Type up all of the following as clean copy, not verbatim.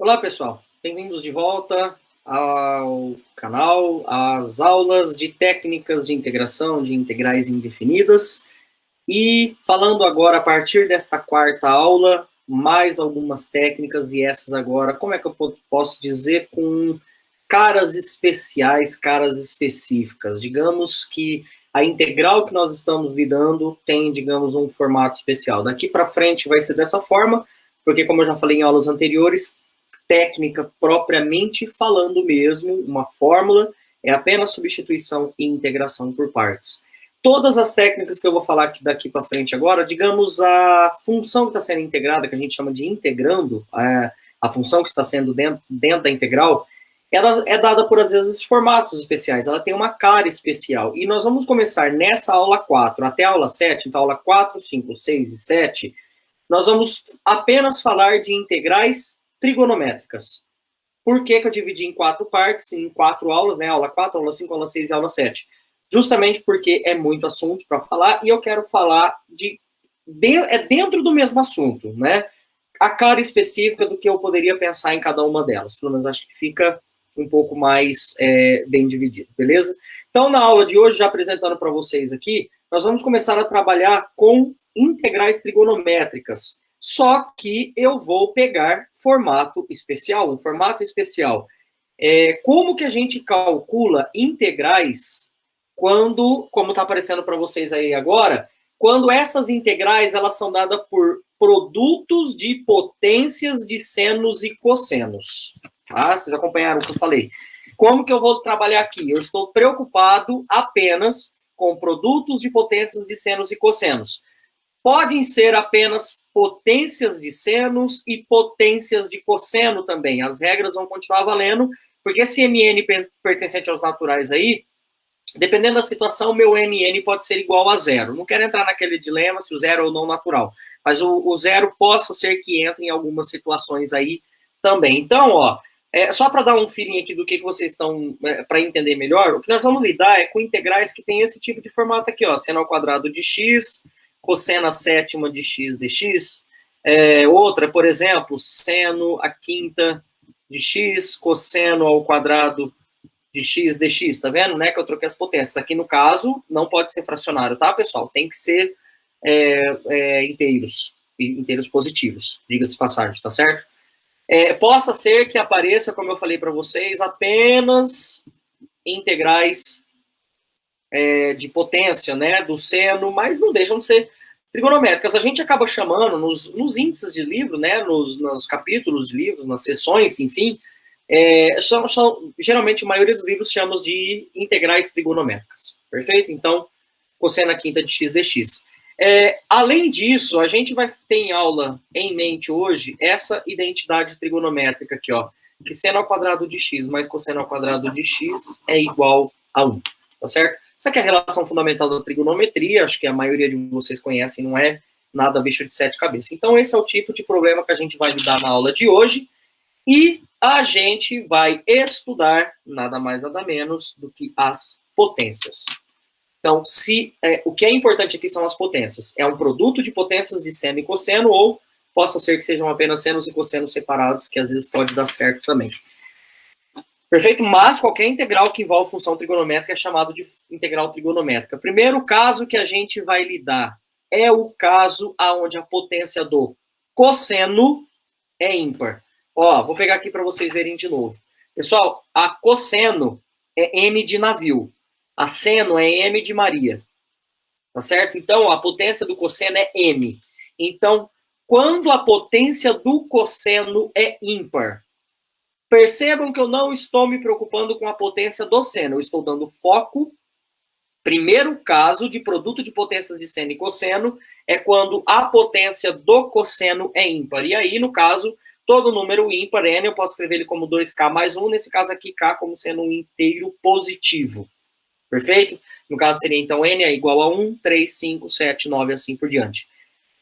Olá, pessoal. Bem-vindos de volta ao canal, às aulas de técnicas de integração de integrais indefinidas. E falando agora, a partir desta quarta aula, mais algumas técnicas, e essas agora, como é que eu posso dizer, com caras especiais, caras específicas. Digamos que a integral que nós estamos lidando tem, digamos, um formato especial. Daqui para frente vai ser dessa forma, porque, como eu já falei em aulas anteriores, técnica propriamente falando mesmo, uma fórmula, é apenas substituição e integração por partes. Todas as técnicas que eu vou falar aqui daqui para frente agora, digamos, a função que está sendo integrada, que a gente chama de integrando, a função que está sendo dentro da integral, ela é dada por, às vezes, formatos especiais, ela tem uma cara especial. E nós vamos começar nessa aula 4 até a aula 7, então aula 4, 5, 6 e 7, nós vamos apenas falar de integrais trigonométricas. Por que eu dividi em 4 partes, em 4 aulas, né? Aula 4, aula 5, aula 6 e aula 7? Justamente porque é muito assunto para falar e eu quero falar dentro do mesmo assunto, né? A cara específica do que eu poderia pensar em cada uma delas. Pelo menos acho que fica um pouco mais bem dividido, beleza? Então, na aula de hoje, já apresentando para vocês aqui, nós vamos começar a trabalhar com integrais trigonométricas. Só que eu vou pegar formato especial, um formato especial. Como que a gente calcula integrais quando, como está aparecendo para vocês aí agora, quando essas integrais elas são dadas por produtos de potências de senos e cossenos. Tá? Vocês acompanharam o que eu falei. Como que eu vou trabalhar aqui? Eu estou preocupado apenas com produtos de potências de senos e cossenos. Podem ser apenas potências de senos e potências de cosseno também. As regras vão continuar valendo, porque esse MN pertencente aos naturais aí, dependendo da situação, meu MN pode ser igual a zero. Não quero entrar naquele dilema se o zero é ou não natural, mas o zero possa ser que entre em algumas situações aí também. Então, ó, só para dar um feeling aqui do que vocês estão, para entender melhor, o que nós vamos lidar é com integrais que tem esse tipo de formato aqui, ó, seno ao quadrado de x, cosseno a sétima de x dx, outra, por exemplo, seno a quinta de x, cosseno ao quadrado de x dx, tá vendo, né, que eu troquei as potências. Aqui, no caso, não pode ser fracionário, tá, pessoal? Tem que ser inteiros positivos, diga-se de passagem, tá certo? Possa ser que apareça, como eu falei para vocês, apenas integrais de potência, né, do seno, mas não deixam de ser trigonométricas. A gente acaba chamando, nos índices de livro, né, nos capítulos de livros, nas sessões, enfim, geralmente a maioria dos livros chamamos de integrais trigonométricas, perfeito? Então, cosseno a quinta de x dx. Além disso, a gente vai ter em aula em mente hoje essa identidade trigonométrica aqui, ó, que seno ao quadrado de x mais cosseno ao quadrado de x é igual a 1, tá certo? Isso aqui é a relação fundamental da trigonometria, acho que a maioria de vocês conhecem, não é nada bicho de 7 cabeças. Então, esse é o tipo de problema que a gente vai lidar na aula de hoje, e a gente vai estudar nada mais, nada menos do que as potências. Então, o que é importante aqui são as potências. É um produto de potências de seno e cosseno, ou possa ser que sejam apenas senos e cossenos separados, que às vezes pode dar certo também. Perfeito? Mas qualquer integral que envolve função trigonométrica é chamado de integral trigonométrica. Primeiro caso que a gente vai lidar é o caso onde a potência do cosseno é ímpar. Ó, vou pegar aqui para vocês verem de novo. Pessoal, a cosseno é M de navio. A seno é M de Maria. Tá certo? Então, a potência do cosseno é M. Então, quando a potência do cosseno é ímpar, percebam que eu não estou me preocupando com a potência do seno. Eu estou dando foco. Primeiro caso de produto de potências de seno e cosseno é quando a potência do cosseno é ímpar. E aí, no caso, todo número ímpar, n, eu posso escrever ele como 2k mais 1. Nesse caso aqui, k como sendo um inteiro positivo. Perfeito? No caso, seria, então, n é igual a 1, 3, 5, 7, 9, assim por diante.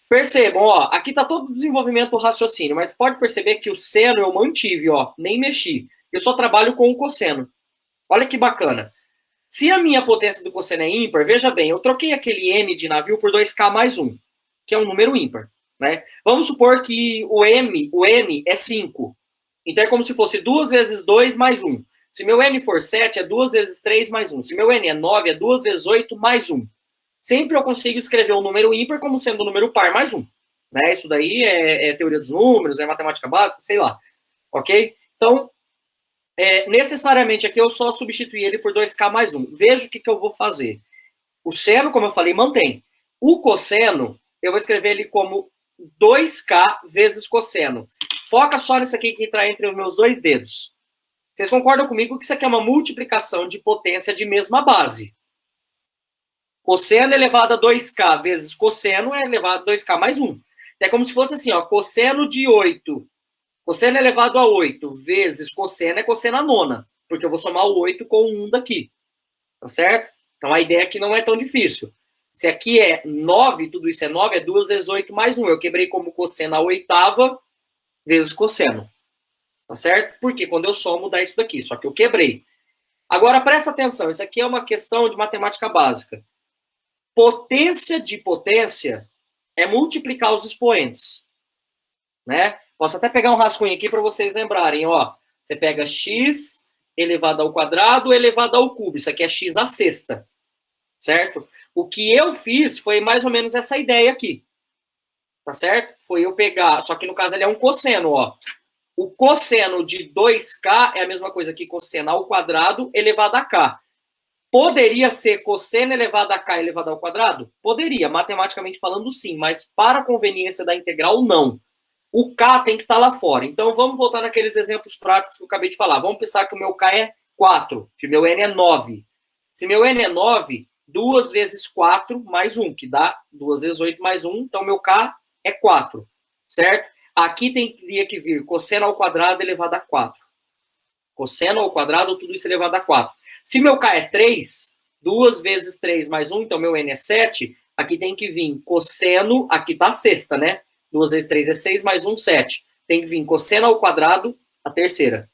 Percebam, ó, aqui está todo o desenvolvimento do raciocínio, mas pode perceber que o seno eu mantive, ó, nem mexi. Eu só trabalho com o cosseno. Olha que bacana. Se a minha potência do cosseno é ímpar, veja bem, eu troquei aquele n de navio por 2k mais 1, que é um número ímpar, né? Vamos supor que o n é 5. Então é como se fosse 2 vezes 2 mais 1. Se meu n for 7, é 2 vezes 3 mais 1. Se meu n é 9, é 2 vezes 8 mais 1. Sempre eu consigo escrever um número ímpar como sendo um número par mais 1. Né? Isso daí é teoria dos números, é matemática básica, sei lá. Ok? Então, necessariamente aqui eu só substituir ele por 2k mais 1. Veja o que eu vou fazer. O seno, como eu falei, mantém. O cosseno, eu vou escrever ele como 2k vezes cosseno. Foca só nisso aqui que está entre os meus dois dedos. Vocês concordam comigo que isso aqui é uma multiplicação de potência de mesma base? Cosseno elevado a 2k vezes cosseno é elevado a 2k mais 1. É como se fosse assim, ó, cosseno de 8. Cosseno elevado a 8 vezes cosseno é cosseno a nona, porque eu vou somar o 8 com o 1 daqui. Tá certo? Então a ideia aqui não é tão difícil. Se aqui é 9, tudo isso é 9, é 2 vezes 8 mais 1. Eu quebrei como cosseno a oitava vezes cosseno. Tá certo? Porque quando eu somo, dá isso daqui. Só que eu quebrei. Agora, presta atenção. Isso aqui é uma questão de matemática básica. Potência de potência é multiplicar os expoentes. Né? Posso até pegar um rascunho aqui para vocês lembrarem. Ó, você pega x elevado ao quadrado elevado ao cubo. Isso aqui é x à sexta. Certo? O que eu fiz foi mais ou menos essa ideia aqui. Tá certo? Foi eu pegar, só que no caso ele é um cosseno, ó. O cosseno de 2k é a mesma coisa que cosseno ao quadrado elevado a k. Poderia ser cosseno elevado a k elevado ao quadrado? Poderia, matematicamente falando sim, mas para a conveniência da integral, não. O k tem que estar lá fora. Então vamos voltar naqueles exemplos práticos que eu acabei de falar. Vamos pensar que o meu k é 4, que o meu n é 9. Se meu n é 9, 2 vezes 4 mais 1, que dá 2 vezes 8 mais 1, então meu k é 4, certo? Aqui teria que vir cosseno ao quadrado elevado a 4. Cosseno ao quadrado, tudo isso elevado a 4. Se meu k é 3, 2 vezes 3 mais 1, então meu n é 7, aqui tem que vir cosseno, aqui tá a sexta, né? 2 vezes 3 é 6, mais 1, 7. Tem que vir cosseno ao quadrado, a terceira.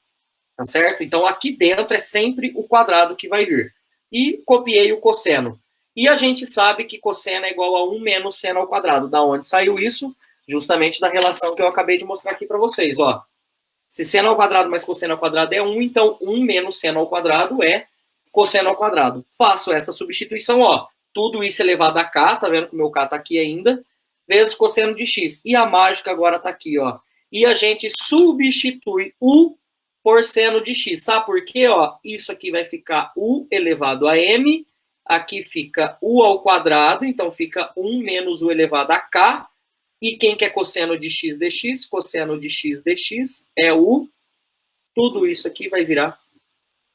Tá certo? Então, aqui dentro é sempre o quadrado que vai vir. E copiei o cosseno. E a gente sabe que cosseno é igual a 1 menos seno ao quadrado. Da onde saiu isso? Justamente da relação que eu acabei de mostrar aqui para vocês. Ó. Se seno ao quadrado mais cosseno ao quadrado é 1, então 1 menos seno ao quadrado é cosseno ao quadrado. Faço essa substituição, ó. Tudo isso elevado a k, tá vendo que o meu k tá aqui ainda, vezes cosseno de x. E a mágica agora tá aqui, ó. E a gente substitui o por seno de x. Sabe por quê? Ó, isso aqui vai ficar u elevado a m, aqui fica u ao quadrado, então fica 1 menos u elevado a k, e quem que é cosseno de x dx? Cosseno de x dx é u, tudo isso aqui vai virar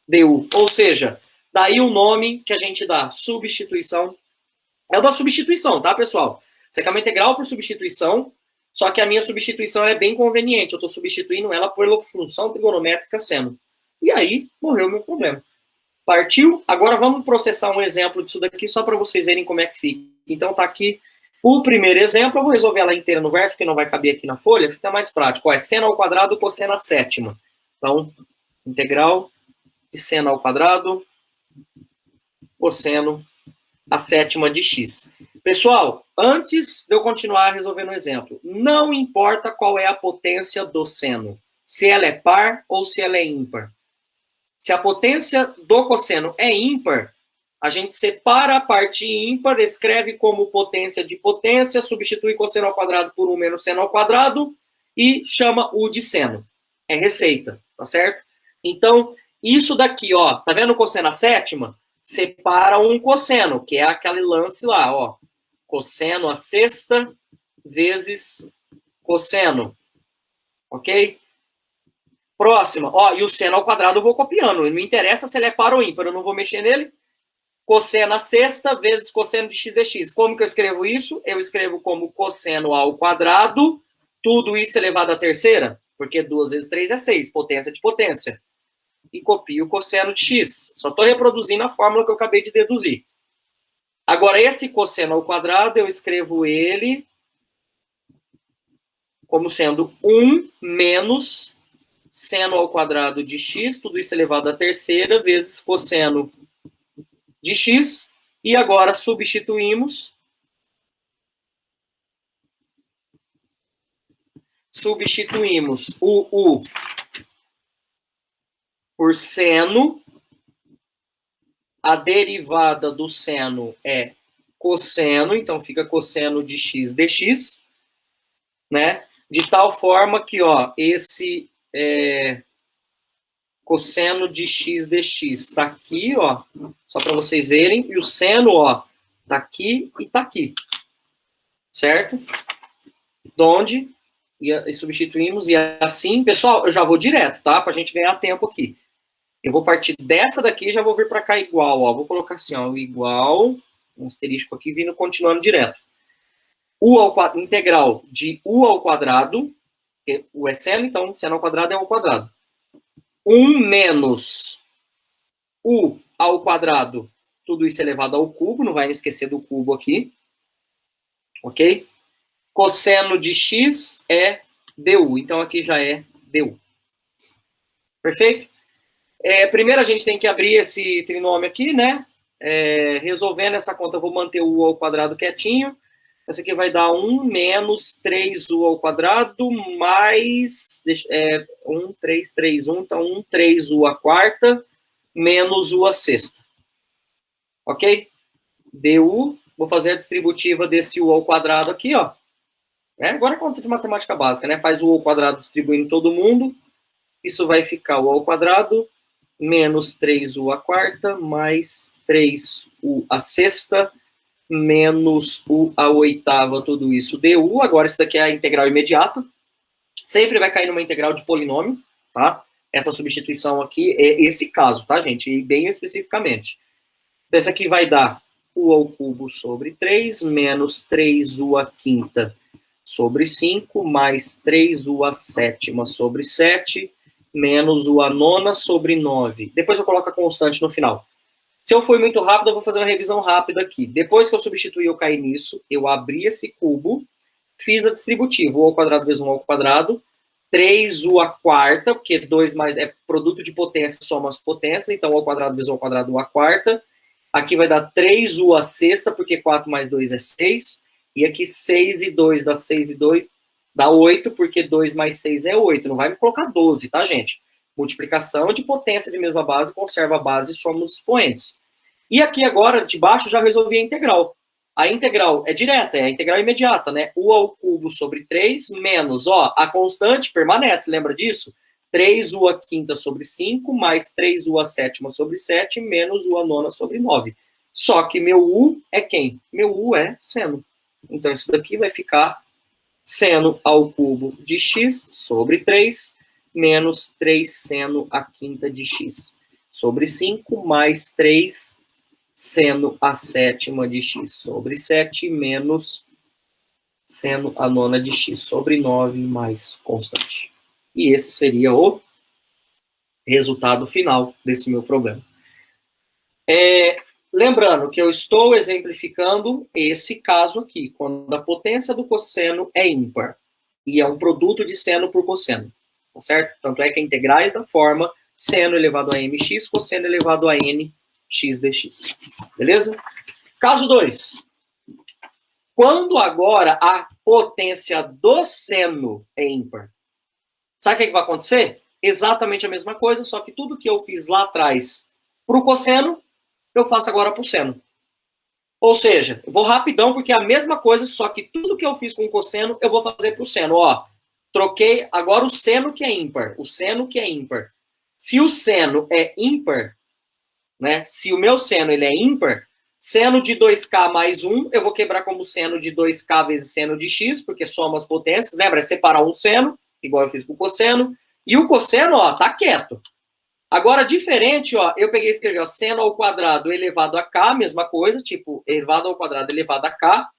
du. Ou seja, daí o nome que a gente dá, substituição, é uma substituição, tá, pessoal? Isso aqui é uma integral por substituição, só que a minha substituição é bem conveniente. Eu estou substituindo ela pela função trigonométrica seno. E aí, morreu o meu problema. Partiu? Agora vamos processar um exemplo disso daqui, só para vocês verem como é que fica. Então tá aqui o primeiro exemplo. Eu vou resolver ela inteira no verso, porque não vai caber aqui na folha. Fica mais prático. Ó, é seno ao quadrado cosseno à sétima. Então, integral de seno ao quadrado cosseno à sétima de x. Pessoal, antes de eu continuar resolvendo o exemplo, não importa qual é a potência do seno, se ela é par ou se ela é ímpar. Se a potência do cosseno é ímpar, a gente separa a parte ímpar, escreve como potência de potência, substitui cosseno ao quadrado por 1 menos seno ao quadrado e chama u de seno. É receita, tá certo? Então, isso daqui, ó, tá vendo o cosseno à sétima? Separa um cosseno, que é aquele lance lá, ó. Cosseno à sexta vezes cosseno. Ok? Próxima. Ó, e o seno ao quadrado eu vou copiando. Não me interessa se ele é par ou ímpar, eu não vou mexer nele. Cosseno à sexta vezes cosseno de x dx. Como que eu escrevo isso? Eu escrevo como cosseno ao quadrado, tudo isso elevado à terceira, porque 2 vezes 3 é 6, potência de potência. E copio o cosseno de x. Só estou reproduzindo a fórmula que eu acabei de deduzir. Agora, esse cosseno ao quadrado, eu escrevo ele como sendo 1 menos seno ao quadrado de x, tudo isso elevado à terceira, vezes cosseno de x. E agora substituímos o u por seno. A derivada do seno é cosseno, então fica cosseno de x dx, né? De tal forma que, ó, esse cosseno de x dx está aqui, ó, só para vocês verem, e o seno, ó, tá aqui e tá aqui, certo? Donde e substituímos, e assim, pessoal, eu já vou direto, tá? Para a gente ganhar tempo aqui. Eu vou partir dessa daqui e já vou vir para cá igual, ó. Vou colocar assim, ó, igual, um asterisco aqui, vindo continuando direto. U ao quadrado, integral de U ao quadrado, U é seno, então seno ao quadrado é U ao quadrado. 1 menos U ao quadrado, tudo isso elevado ao cubo, não vai me esquecer do cubo aqui. Ok? Cosseno de x é du, então aqui já é du. Perfeito? Primeiro a gente tem que abrir esse trinômio aqui, né? Resolvendo essa conta, eu vou manter o u ao quadrado quietinho. Essa aqui vai dar 1 menos 3u ao quadrado mais 1, 3, 3, 1. Então, 1, 3u à quarta menos u à sexta. Ok? du, vou fazer a distributiva desse u ao quadrado aqui, ó. Agora é conta de matemática básica, né? Faz o u ao quadrado distribuindo todo mundo. Isso vai ficar u ao quadrado menos 3u à quarta, mais 3u à sexta, menos u à oitava, tudo isso du. Agora, isso daqui é a integral imediata. Sempre vai cair numa integral de polinômio, tá? Essa substituição aqui é esse caso, tá, gente? E bem especificamente. Então, essa aqui vai dar u ao cubo sobre 3, menos 3u à quinta sobre 5, mais 3u à sétima sobre 7, menos u à nona sobre 9. Depois eu coloco a constante no final. Se eu for muito rápido, eu vou fazer uma revisão rápida aqui. Depois que eu substituir, eu caí nisso, eu abri esse cubo, fiz a distributiva, u ao quadrado vezes 1 ao quadrado, 3u à quarta, porque 2 mais é produto de potência, soma as potências, então u ao quadrado vezes u ao quadrado, u à quarta. Aqui vai dar 3u à sexta, porque 4 mais 2 é 6. E aqui 6 e 2 dá 6 e 2 dá 8, porque 2 mais 6 é 8. Não vai me colocar 12, tá, gente? Multiplicação de potência de mesma base, conserva a base e soma os expoentes. E aqui agora, de baixo, já resolvi a integral. A integral é direta, é a integral imediata, né? U ao cubo sobre 3 menos, ó, a constante permanece, lembra disso? 3u à quinta sobre 5, mais 3u à sétima sobre 7, menos u à nona sobre 9. Só que meu u é quem? Meu u é seno. Então, isso daqui vai ficar seno ao cubo de x sobre 3, menos 3 seno à quinta de x sobre 5, mais 3 seno à sétima de x sobre 7, menos seno à nona de x sobre 9, mais constante. E esse seria o resultado final desse meu problema. Lembrando que eu estou exemplificando esse caso aqui, quando a potência do cosseno é ímpar, e é um produto de seno por cosseno, tá certo? Tanto é que integrais da forma seno elevado a mx, cosseno elevado a n, x dx. Beleza? Caso 2. Quando agora a potência do seno é ímpar, sabe o que vai acontecer? Exatamente a mesma coisa, só que tudo que eu fiz lá atrás para o cosseno, eu faço agora para o seno. Ou seja, eu vou rapidão, porque é a mesma coisa, só que tudo que eu fiz com o cosseno, eu vou fazer para o seno. Ó, troquei agora o seno que é ímpar. O seno que é ímpar. Se o seno é ímpar, né? Se o meu seno ele é ímpar, seno de 2k mais 1, eu vou quebrar como seno de 2k vezes seno de x, porque soma as potências. Lembra? É separar um seno, igual eu fiz com o cosseno. E o cosseno, ó, tá quieto. Agora, diferente, ó, eu peguei e escrevi, ó, seno ao quadrado elevado a k, mesma coisa, tipo, elevado ao quadrado elevado a k,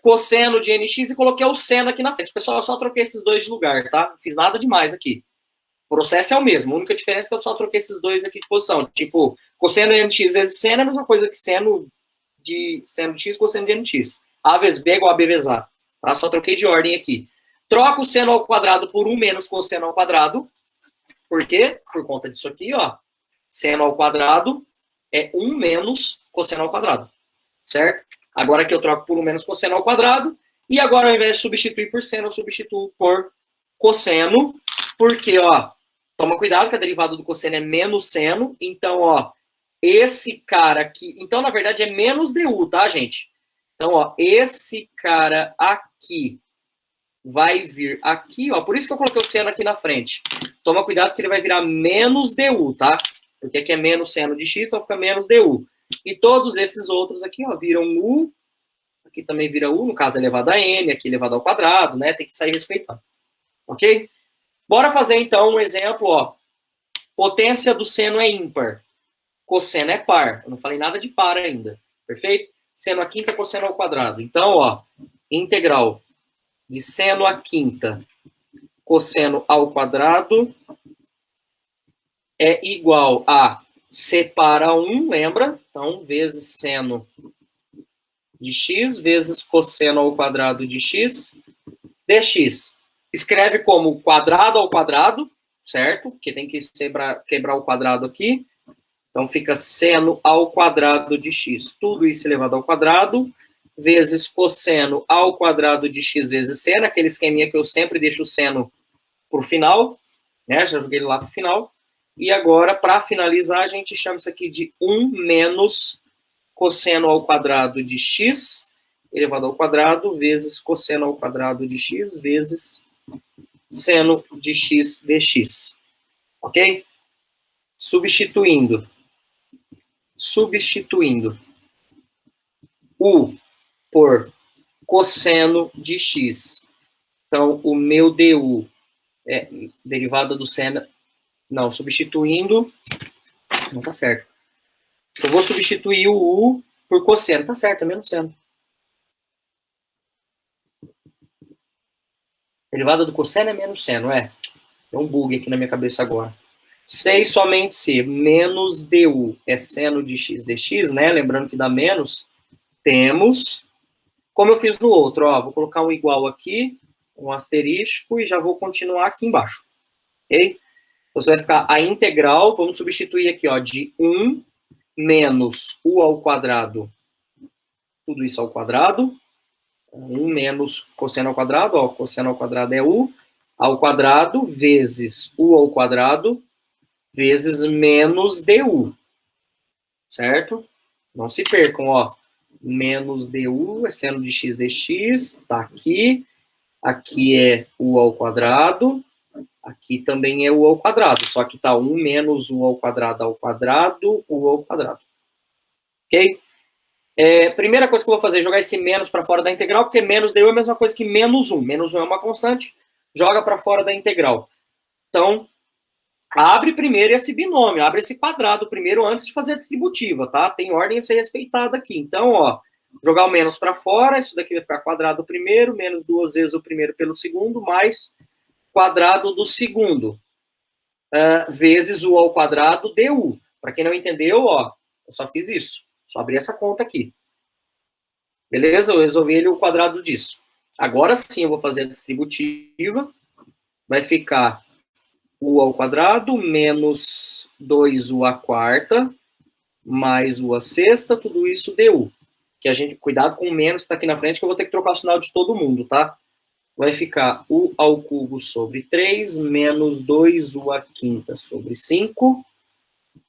cosseno de nx, e coloquei o seno aqui na frente. Pessoal, eu só troquei esses dois de lugar, tá? Não fiz nada demais aqui. O processo é o mesmo, a única diferença é que eu só troquei esses dois aqui de posição. Tipo, cosseno de nx vezes seno é a mesma coisa que seno de x, cosseno de nx. A vezes b igual a b vezes a. Tá? Só troquei de ordem aqui. Troco o seno ao quadrado por 1 menos cosseno ao quadrado. Por quê? Por conta disso aqui, ó. Seno ao quadrado é 1 menos cosseno ao quadrado. Certo? Agora que eu troco por 1 menos cosseno ao quadrado. E agora, ao invés de substituir por seno, eu substituo por cosseno. Porque, ó, Toma cuidado que a derivada do cosseno é menos seno. Então, ó, esse cara aqui... Então, na verdade, é menos du, tá, gente? Então, ó, esse cara aqui vai vir aqui, ó. Por isso que eu coloquei o seno aqui na frente. Toma cuidado que ele vai virar menos du, tá? Porque aqui é menos seno de x, então fica menos du. E todos esses outros aqui, ó, viram u. Aqui também vira u, no caso é elevado a n, aqui elevado ao quadrado, né? Tem que sair respeitando. Ok? Bora fazer, então, um exemplo, ó. Potência do seno é ímpar. Cosseno é par. Eu não falei nada de par ainda. Perfeito? Seno à quinta, cosseno ao quadrado. Então, ó, integral de seno à quinta, cosseno ao quadrado é igual a separa 1, lembra? Então, vezes seno de x, vezes cosseno ao quadrado de x, dx. Escreve como quadrado ao quadrado, certo? Porque tem que quebrar o quadrado aqui. Então, fica seno ao quadrado de x, tudo isso elevado ao quadrado, vezes cosseno ao quadrado de x vezes seno, aquele esqueminha que eu sempre deixo o seno para o final, né? Já joguei ele lá para o final. E agora, para finalizar, a gente chama isso aqui de 1 menos cosseno ao quadrado de x, elevado ao quadrado, vezes cosseno ao quadrado de x, vezes seno de x dx. Ok? Substituindo u por cosseno de x. Então, o meu du é derivada do seno... Não, substituindo... Não tá certo. Eu vou substituir o u por cosseno. Tá certo, é menos seno. Derivada do cosseno é menos seno, é. Tem um bug aqui na minha cabeça agora. Sei somente se menos du é seno de x dx, né? Lembrando que dá menos. Temos, como eu fiz no outro, ó, vou colocar um igual aqui, um asterisco, e já vou continuar aqui embaixo. Ok? Você vai ficar a integral, vamos substituir aqui, ó, de 1 menos u ao quadrado, tudo isso ao quadrado, 1 menos cosseno ao quadrado, ó, cosseno ao quadrado é u, ao quadrado, vezes u ao quadrado, vezes menos du, certo? Não se percam, ó, menos du é seno de x dx, tá aqui, aqui é u ao quadrado, aqui também é u ao quadrado, só que tá 1 menos u ao quadrado, u ao quadrado. Ok? Primeira coisa que eu vou fazer é jogar esse menos para fora da integral, porque menos du é a mesma coisa que menos 1. Menos 1 é uma constante, joga para fora da integral. Então, abre primeiro esse binômio, abre esse quadrado primeiro antes de fazer a distributiva, tá? Tem ordem a ser respeitada aqui. Então, ó, jogar o menos para fora, isso daqui vai ficar quadrado primeiro, menos 2 vezes o primeiro pelo segundo, mais quadrado do segundo, vezes u ao quadrado du. Para quem não entendeu, ó, eu só fiz isso. Só abri essa conta aqui. Beleza? Eu resolvi ele o quadrado disso. Agora sim eu vou fazer a distributiva. Vai ficar u ao quadrado menos 2u à quarta mais u à sexta, tudo isso du. Que a gente, cuidado com o menos que está aqui na frente, que eu vou ter que trocar o sinal de todo mundo, tá? Vai ficar u ao cubo sobre 3 menos 2u à quinta sobre 5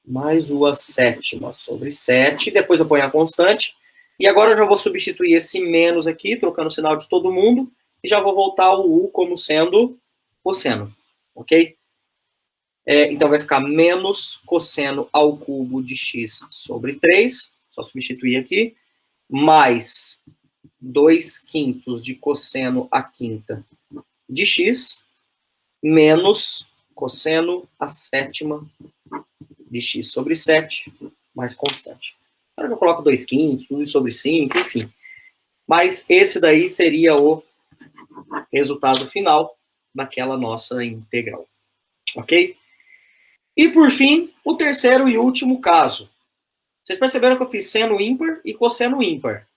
mais u à sétima sobre 7. Depois eu ponho a constante. E agora eu já vou substituir esse menos aqui, trocando o sinal de todo mundo, e já vou voltar o u como sendo cosseno. Ok? Então vai ficar menos cosseno ao cubo de x sobre 3, só substituir aqui, mais 2/5 de cosseno à quinta de x, menos cosseno à sétima de x sobre 7, mais constante. Agora eu coloco 2/5, tudo sobre 5, enfim. Mas esse daí seria o resultado final daquela nossa integral. Ok? E, por fim, o terceiro e último caso. Vocês perceberam que eu fiz seno ímpar e cosseno ímpar.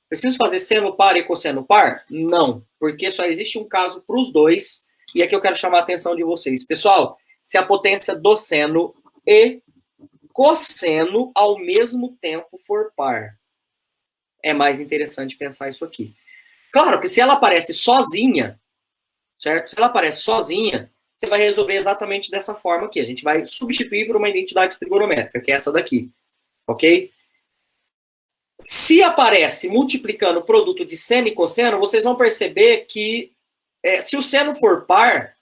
Preciso fazer seno par e cosseno par? Não, porque só existe um caso para os dois, e aqui eu quero chamar a atenção de vocês. Pessoal, se a potência do seno e cosseno ao mesmo tempo for par, é mais interessante pensar isso aqui. Claro que se ela aparece sozinha, certo? Se ela aparece sozinha, você vai resolver exatamente dessa forma aqui. A gente vai substituir por uma identidade trigonométrica, que é essa daqui. Ok? Se aparece multiplicando o produto de seno e cosseno, vocês vão perceber que se o seno for par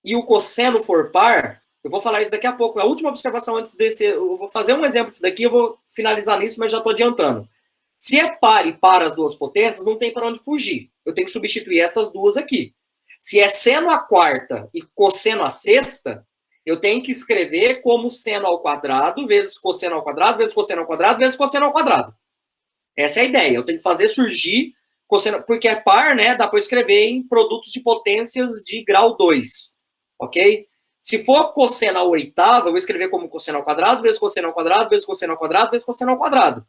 e o cosseno for par, eu vou falar isso daqui a pouco. A última observação antes desse, eu vou fazer um exemplo disso daqui, eu vou finalizar nisso, mas já estou adiantando. Se é par e par as duas potências, não tem para onde fugir. Eu tenho que substituir essas duas aqui. Se é seno à quarta e cosseno à sexta, eu tenho que escrever como seno ao quadrado, vezes cosseno ao quadrado, vezes cosseno ao quadrado, vezes cosseno ao quadrado. Essa é a ideia. Eu tenho que fazer surgir cosseno, porque é par, né? Dá para escrever em produtos de potências de grau 2. Ok? Se for cosseno à oitava, eu vou escrever como cosseno ao quadrado, vezes cosseno ao quadrado, vezes cosseno ao quadrado, vezes cosseno ao quadrado.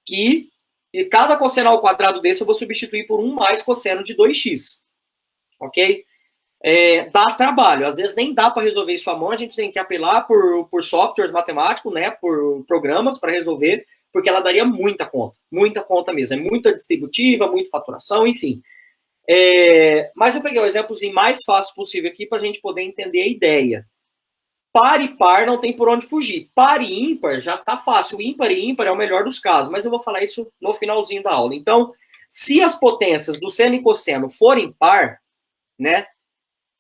E cada cosseno ao quadrado desse eu vou substituir por 1 mais cosseno de 2x. Ok? Dá trabalho. Às vezes nem dá para resolver isso à mão, a gente tem que apelar por softwares matemáticos, né? Por programas para resolver, porque ela daria muita conta mesmo. É muita distributiva, muita faturação, enfim. Mas eu peguei o exemplozinho mais fácil possível aqui para a gente poder entender a ideia. Par e par não tem por onde fugir. Par e ímpar já está fácil. Ímpar e ímpar é o melhor dos casos, mas eu vou falar isso no finalzinho da aula. Então, se as potências do seno e cosseno forem par, né?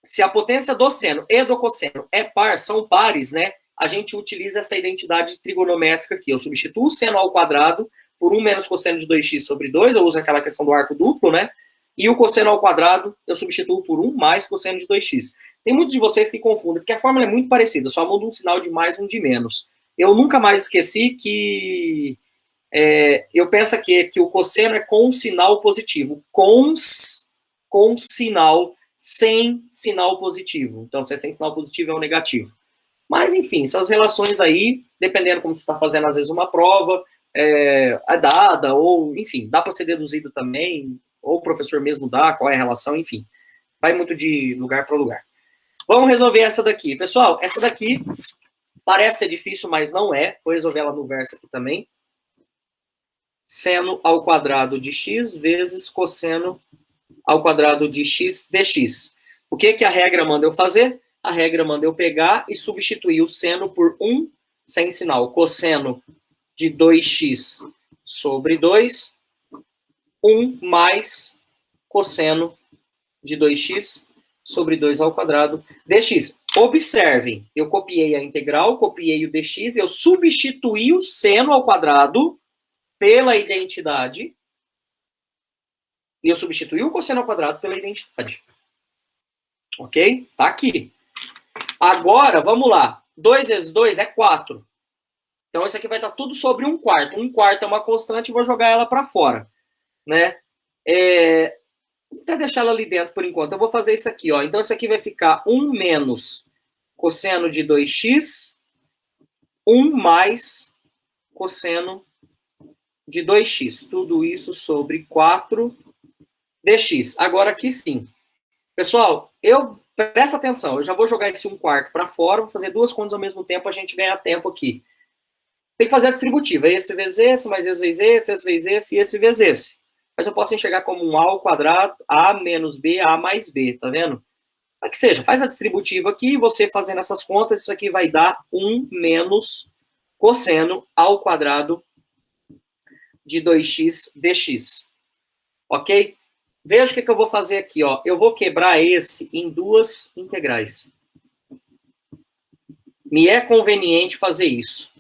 Se a potência do seno e do cosseno é par, são pares, né? A gente utiliza essa identidade trigonométrica aqui. Eu substituo o seno ao quadrado por 1 menos cosseno de 2x sobre 2, eu uso aquela questão do arco duplo, né? E o cosseno ao quadrado eu substituo por 1 mais cosseno de 2x. Tem muitos de vocês que confundem, porque a fórmula é muito parecida, só muda um sinal de mais e um de menos. Eu nunca mais esqueci que eu penso aqui que o cosseno é com sinal positivo, com sinal, sem sinal positivo. Então, se é sem sinal positivo, é um negativo. Mas, enfim, essas relações aí, dependendo como você está fazendo, às vezes, uma prova, é dada, ou, enfim, dá para ser deduzido também, ou o professor mesmo dá, qual é a relação, enfim. Vai muito de lugar para lugar. Vamos resolver essa daqui. Pessoal, essa daqui parece ser difícil, mas não é. Vou resolver ela no verso aqui também. Seno ao quadrado de x vezes cosseno ao quadrado de x dx. O que a regra manda eu fazer? A regra manda eu pegar e substituir o seno por 1 sem sinal. Cosseno de 2x sobre 2, 1 mais cosseno de 2x sobre 2 ao quadrado dx. Observem, eu copiei a integral, copiei o dx, eu substituí o seno ao quadrado pela identidade e eu substituí o cosseno ao quadrado pela identidade. Ok? Tá aqui. Agora, vamos lá. 2 vezes 2 é 4. Então, isso aqui vai estar tudo sobre 1/4. 1/4 é uma constante e vou jogar ela para fora. Né? Vou até deixar ela ali dentro por enquanto. Eu vou fazer isso aqui. Ó. Então, isso aqui vai ficar 1 menos cosseno de 2x, 1 mais cosseno de 2x. Tudo isso sobre 4 dx. Agora aqui sim. Pessoal, presta atenção, eu já vou jogar esse 1/4 para fora, vou fazer duas contas ao mesmo tempo, a gente ganha tempo aqui. Tem que fazer a distributiva, esse vezes esse, mais esse vezes esse, e esse vezes esse. Mas eu posso enxergar como um A ao quadrado, A menos B, A mais B, tá vendo? Mas que seja, faz a distributiva aqui, você fazendo essas contas, isso aqui vai dar 1 menos cosseno ao quadrado de 2x dx. Ok? Veja o que eu vou fazer aqui. Ó. Eu vou quebrar esse em duas integrais. Me é conveniente fazer isso.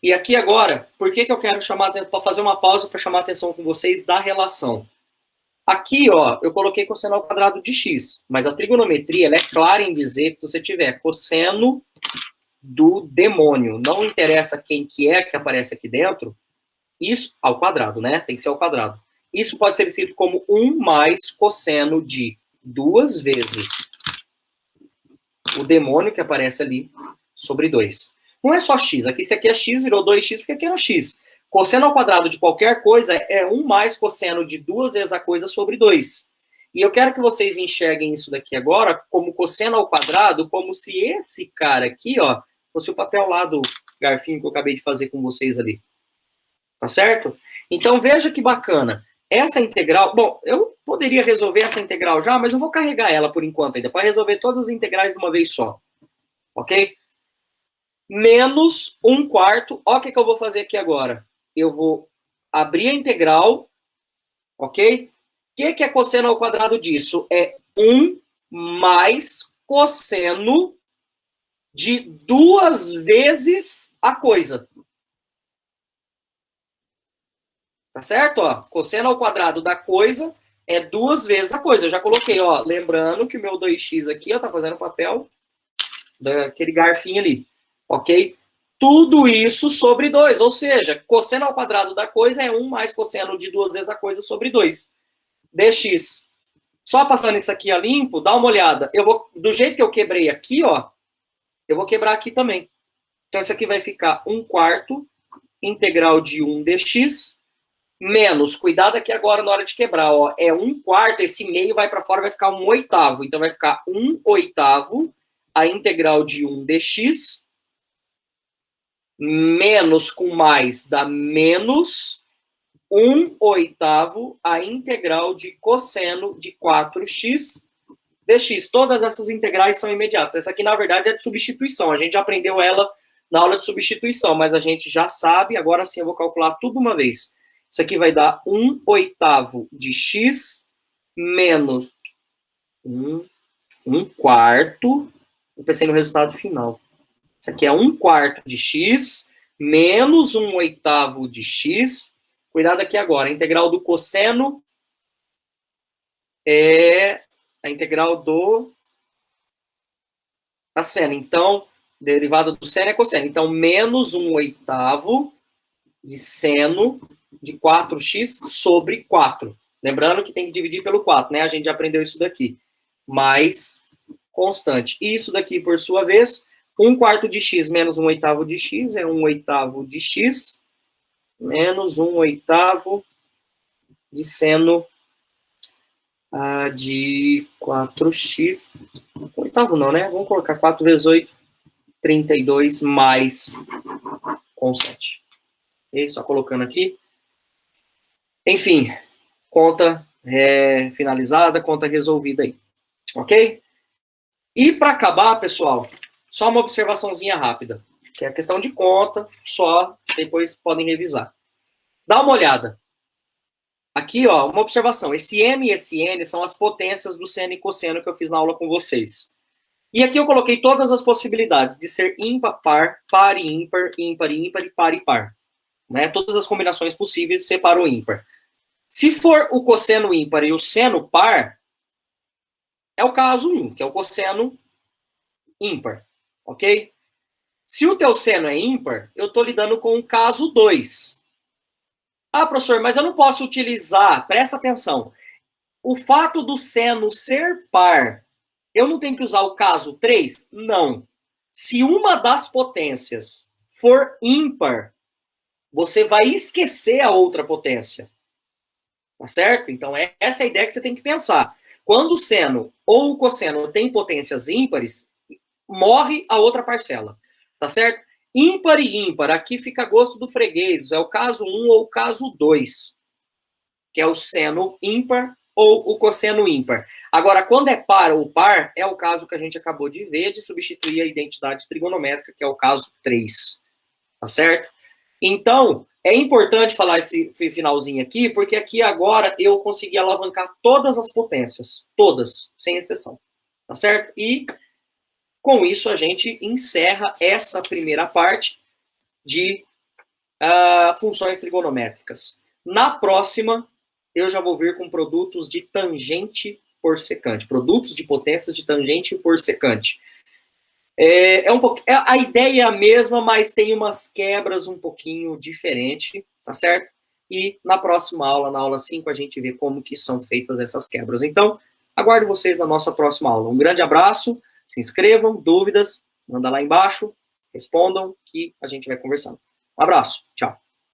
E aqui agora, por que eu quero chamar para fazer uma pausa para chamar a atenção com vocês da relação? Aqui, ó, eu coloquei cosseno ao quadrado de x, mas a trigonometria ela é clara em dizer que se você tiver cosseno do demônio, não interessa quem que é que aparece aqui dentro, isso ao quadrado, né? Tem que ser ao quadrado. Isso pode ser escrito como 1 mais cosseno de 2 vezes o demônio que aparece ali sobre 2. Não é só x. Aqui, se aqui é x, virou 2x, porque aqui era x. Cosseno ao quadrado de qualquer coisa é 1 mais cosseno de 2 vezes a coisa sobre 2. E eu quero que vocês enxerguem isso daqui agora como cosseno ao quadrado, como se esse cara aqui, ó, fosse o papel lá do garfinho que eu acabei de fazer com vocês ali. Tá certo? Então, veja que bacana. essa integral... Bom, eu poderia resolver essa integral já, mas eu vou carregar ela por enquanto ainda, para resolver todas as integrais de uma vez só. Ok? Menos 1/4. Olha o que eu vou fazer aqui agora. Eu vou abrir a integral, ok? O que é cosseno ao quadrado disso? É 1 mais cosseno de 2 vezes a coisa. Tá certo? Ó, cosseno ao quadrado da coisa é 2 vezes a coisa. Eu já coloquei, ó, lembrando que o meu 2x aqui, ó, tá fazendo papel daquele garfinho ali, ok? Tudo isso sobre 2, ou seja, cosseno ao quadrado da coisa é 1 mais cosseno de 2 vezes a coisa sobre 2. dx. Só passando isso aqui a limpo, dá uma olhada. Eu vou, do jeito que eu quebrei aqui, ó, eu vou quebrar aqui também. Então, isso aqui vai ficar 1/4 integral de 1 dx menos, cuidado aqui agora na hora de quebrar, ó, é 1/4, esse meio vai para fora, vai ficar 1/8. Então, vai ficar 1/8 a integral de 1 dx menos com mais dá menos 1/8 a integral de cosseno de 4x dx. Todas essas integrais são imediatas. Essa aqui, na verdade, é de substituição. A gente já aprendeu ela na aula de substituição, mas a gente já sabe. Agora sim eu vou calcular tudo uma vez. Isso aqui vai dar 1/8 de x menos 1/4. Eu pensei no resultado final. Isso aqui é 1/4 de x menos 1/8 de x. Cuidado aqui agora. A integral do cosseno é a integral do da seno. Então, derivada do seno é cosseno. Então, menos 1/8 de seno de 4x sobre 4. Lembrando que tem que dividir pelo 4, né? A gente já aprendeu isso daqui. Mais constante. E isso daqui, por sua vez, 1/4 de x menos 1/8 de x é 1/8 de x menos 1/8 de seno de 4x. Oitavo não, né? Vamos colocar 4 vezes 8, 32 mais constante. E só colocando aqui. Enfim, conta finalizada, conta resolvida aí. Ok? E para acabar, pessoal, só uma observaçãozinha rápida, que é a questão de conta, só depois podem revisar. Dá uma olhada. Aqui, ó, uma observação. Esse M e esse N são as potências do seno e cosseno que eu fiz na aula com vocês. E aqui eu coloquei todas as possibilidades de ser ímpar, par, par e ímpar, ímpar e ímpar e par e par. Né? Todas as combinações possíveis, separa o ímpar. Se for o cosseno ímpar e o seno par, é o caso 1, que é o cosseno ímpar. Ok? Se o teu seno é ímpar, eu estou lidando com o caso 2. Ah, professor, mas eu não posso utilizar, presta atenção, o fato do seno ser par, eu não tenho que usar o caso 3? Não. Se uma das potências for ímpar, você vai esquecer a outra potência. Tá certo? Então, essa é a ideia que você tem que pensar. Quando o seno ou o cosseno tem potências ímpares, morre a outra parcela. Tá certo? Ímpar e ímpar, aqui fica a gosto do freguês, é o caso 1 ou o caso 2, que é o seno ímpar ou o cosseno ímpar. Agora, quando é par ou par, é o caso que a gente acabou de ver, de substituir a identidade trigonométrica, que é o caso 3. Tá certo? Então, é importante falar esse finalzinho aqui, porque aqui agora eu consegui alavancar todas as potências, todas, sem exceção. Tá certo? E com isso, a gente encerra essa primeira parte de funções trigonométricas. Na próxima, eu já vou vir com produtos de tangente por secante. Produtos de potências de tangente por secante. A ideia é a mesma, mas tem umas quebras um pouquinho diferentes, tá certo? E na próxima aula, na aula 5, a gente vê como que são feitas essas quebras. Então, aguardo vocês na nossa próxima aula. Um grande abraço. Se inscrevam, dúvidas, manda lá embaixo, respondam que a gente vai conversando. Um abraço, tchau.